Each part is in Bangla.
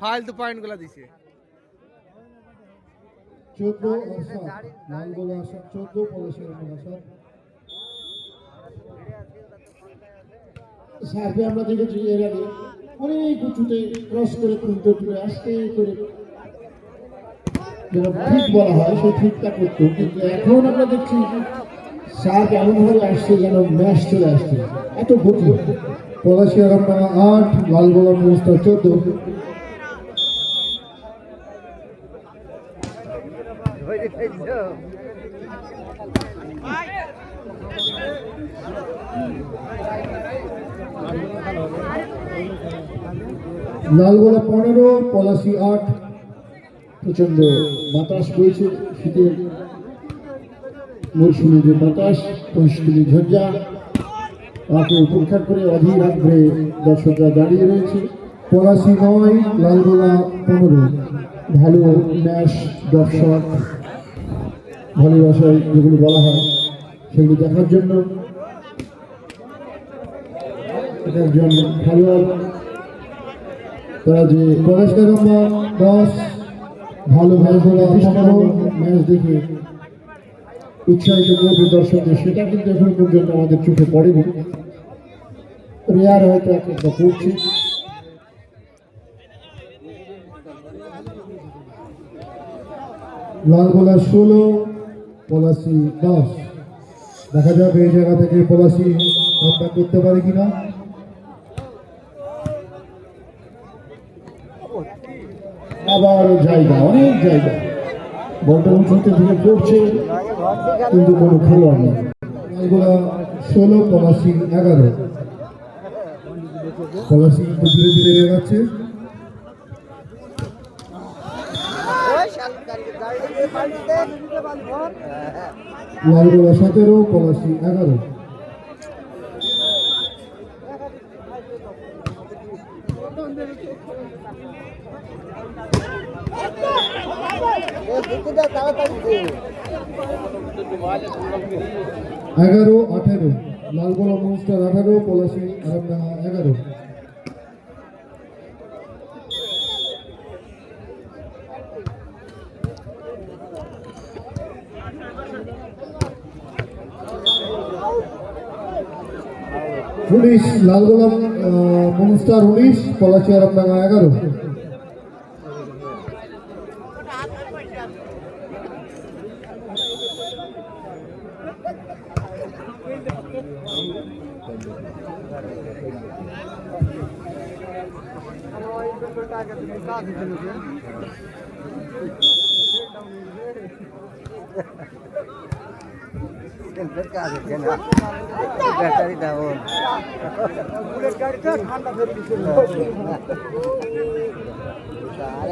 ফালতু পয়েন্ট গুলা দিছে। 14 লাল বলে আসা 14 পলাশিয়া সার্ভে আমরা দেখেছি এর আগে অনেক উঁচুতে ক্রস করে তুলতে তুলে আসতে করে ঠিক বলা হয় সেই ঠিকটা করতো, কিন্তু এখন আমরা দেখছি সার্ভ এমনভাবে আসছে যেন ম্যাচ চলে আসছে, এত গতি। পলাশিয়া রামডাঙ্গা 8 লালগোলা মনস্টার 14। লালগোলা 15 পলাশি 8। প্রচন্ড বাতাস বইছে, শীতের মৌসুমী যে বাতাস, পরিস্থিতি ঝঞ্ঝা তাকে উপেক্ষা করে অধীর আগ্রহে দর্শকরা দাঁড়িয়ে রয়েছে। পলাশি 9 লালগোলা 15। ভালো ম্যাচ, দর্শক ভালোবাসায় যেগুলো বলা হয় সেগুলো দেখার জন্য একজন খেলোয়াড় তারা যে পলাশিয়া 10 ভালো ম্যাচ দেখে উৎসাহিত করবে দর্শকদের, সেটা কিন্তু এখন পর্যন্ত আমাদের চোখে পড়েনি, রেয়ার হয়তো একটা করছে। লালগোলা 16 পলাশি 10। দেখা যাবে এই জায়গা থেকে পলাশি কামব্যাক করতে পারে কিনা। আবার জায়গা, অনেক জায়গা, বলটা উঁচুতে থেকে পড়ছে কিন্তু কোনো খেলোয়াড় নেই। লালগোলা 16 পলাশি 11। পলাশি কিন্তু ধীরে ধীরে এগোচ্ছে। লালগোলা 17 পলাশি 11। এগারো 18 Lalgola monster 18 Palashi Aramdanga 11। Police Lalgola monster 19 Palashi Aramdanga 11।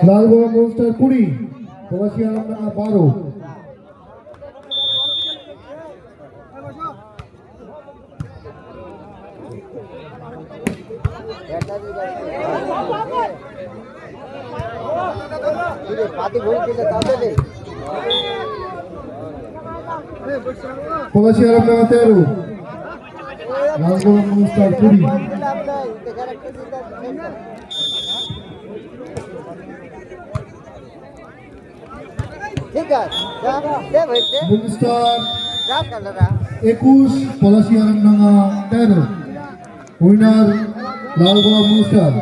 Lalgola monster 20 Palashi Aramdanga 12। Palashi Aramdanga 13 Lalgola monster 20। Monster 21 Palashi Aramdanga 13। Winner Lalgola monster.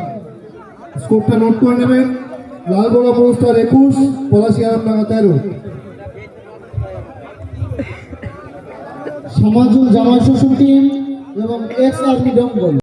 স্কোরটা নোট করে নেবেন। লালগোলা মনস্টার 21 পলাশি আরামডাঙ্গা 13। সমাজুল জামাই শ্বশুর টিম এবং এক্স আর্মি দঙ্গল।